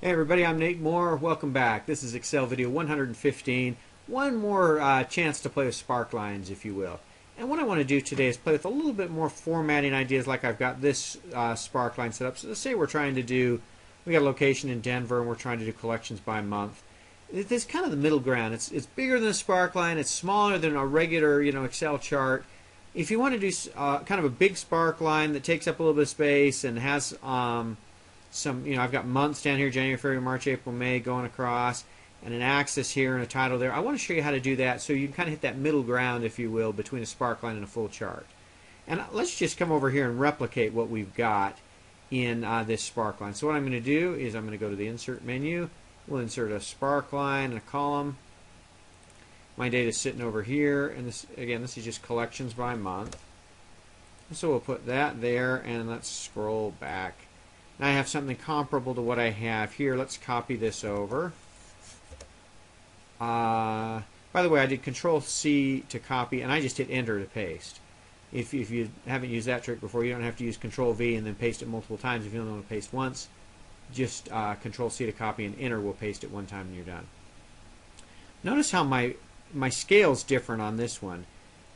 Hey everybody, I'm Nate Moore. Welcome back. This is Excel video 115. One more chance to play with Sparklines, if you will. And what I want to do today is play with a little bit more formatting ideas, like I've got this Sparkline set up. So let's say we got a location in Denver and we're trying to do collections by month. It's kind of the middle ground. It's bigger than a Sparkline. It's smaller than a regular Excel chart. If you want to do kind of a big Sparkline that takes up a little bit of space and has I've got months down here, January, February, March, April, May, going across, and an axis here and a title there. I want to show you how to do that so you can kind of hit that middle ground, if you will, between a Sparkline and a full chart. And let's just come over here and replicate what we've got in this Sparkline. So what I'm going to do is I'm going to go to the Insert menu. We'll insert a Sparkline and a column. My data is sitting over here, and this is just collections by month. So we'll put that there, and let's scroll back. Now I have something comparable to what I have here. Let's copy this over. By the way, I did Ctrl+C to copy, and I just hit Enter to paste. If you haven't used that trick before, you don't have to use Ctrl+V and then paste it multiple times. If you only want to paste once, just Ctrl+C to copy and Enter will paste it one time and you're done. Notice how my scale is different on this one.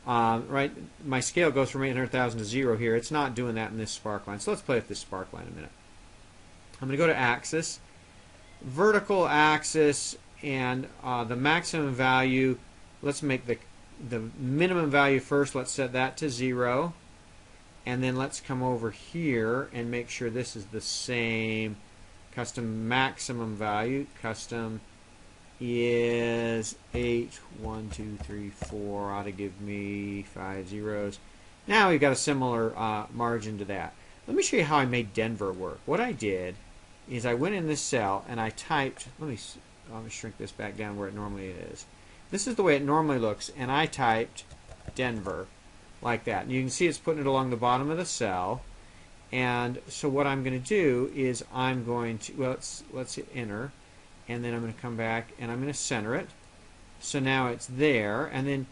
Right, my scale goes from 800,000 to 0 here. It's not doing that in this Sparkline. So let's play with this Sparkline a minute. I'm going to go to Axis, Vertical Axis, and the maximum value. Let's make the minimum value first. Let's set that to 0, and then let's come over here and make sure this is the same. Custom maximum value. Custom is 8, 1, 2, 3, 4. Ought to give me 5 zeros. Now we've got a similar margin to that. Let me show you how I made Denver work. What I did is I went in this cell and I typed, let me shrink this back down where it normally is. This is the way it normally looks, and I typed Denver like that. And you can see it's putting it along the bottom of the cell. And so what I'm going to do is I'm going to, well, let's hit Enter, and then I'm going to come back and I'm going to center it. So now it's there, and then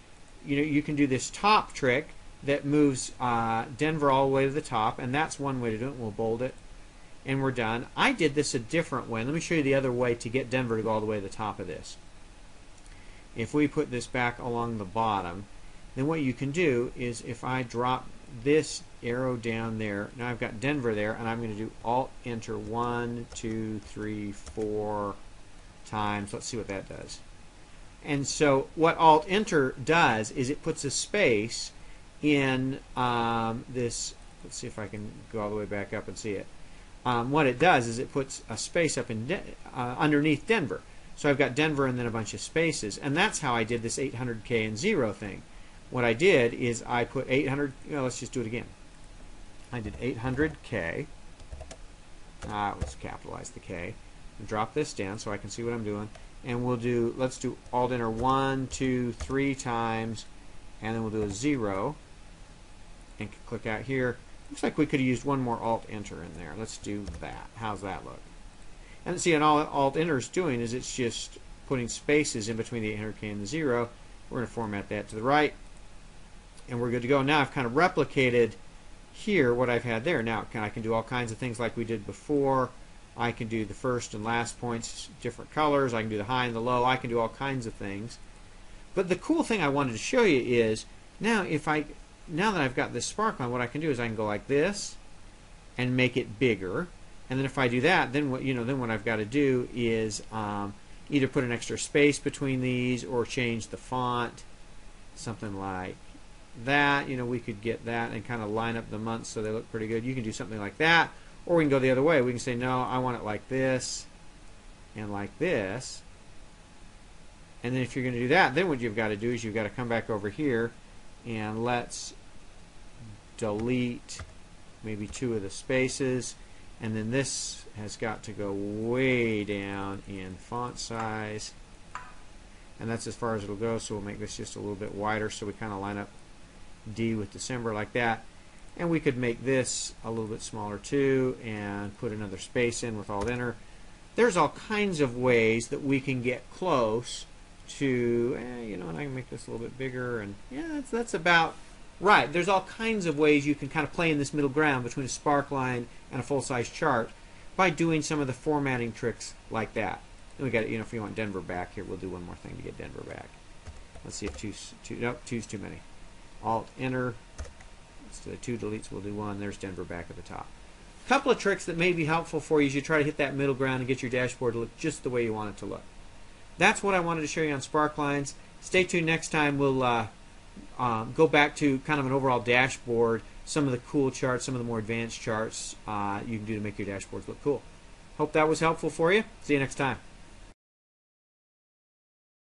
you can do this top trick that moves Denver all the way to the top, and that's one way to do it. We'll bold it, and we're done. I did this a different way. Let me show you the other way to get Denver to go all the way to the top of this. If we put this back along the bottom, then what you can do is if I drop this arrow down there, now I've got Denver there, and I'm going to do Alt+Enter 1, 2, 3, 4 times. Let's see what that does. And so what Alt+Enter does is it puts a space in this. Let's see if I can go all the way back up and see it. What it does is it puts a space up in underneath Denver. So I've got Denver and then a bunch of spaces, and that's how I did this 800K and 0 thing. What I did is I put 800. Let's just do it again. I did 800K. Let's capitalize the K. And drop this down so I can see what I'm doing. And let's do Alt+Enter 1, 2, 3 times, and then we'll do a 0. And click out here. Looks like we could have used one more Alt+Enter in there. Let's do that. How's that look? And see, and all Alt+Enter is doing is it's just putting spaces in between the 800K and the 0. We're going to format that to the right, and we're good to go. Now I've kind of replicated here what I've had there. Now I can do all kinds of things like we did before. I can do the first and last points different colors. I can do the high and the low. I can do all kinds of things. But the cool thing I wanted to show you is now that I've got this Sparkline, what I can do is I can go like this and make it bigger. And then if I do that, then what I've got to do is either put an extra space between these or change the font, something like that. We could get that and kind of line up the months so they look pretty good. You can do something like that, or we can go the other way. We can say, no, I want it like this and like this. And then if you're going to do that, then what you've got to do is you've got to come back over here and let's delete maybe 2 of the spaces, and then this has got to go way down in font size, and that's as far as it'll go. So we'll make this just a little bit wider so we kind of line up D with December like that. And we could make this a little bit smaller too and put another space in with Alt+Enter. There's all kinds of ways that we can get close to, and I can make this a little bit bigger, and that's about right. There's all kinds of ways you can kind of play in this middle ground between a Sparkline and a full-size chart. by doing some of the formatting tricks like that. And we got, if you want Denver back here, we'll do one more thing to get Denver back. Let's see if nope, two's too many. Alt+Enter. Instead of 2 deletes, we'll do 1. There's Denver back at the top. A couple of tricks that may be helpful for you as you try to hit that middle ground and get your dashboard to look just the way you want it to look. That's what I wanted to show you on Sparklines. Stay tuned next time. We'll go back to kind of an overall dashboard, some of the cool charts, some of the more advanced charts you can do to make your dashboards look cool. Hope that was helpful for you. See you next time.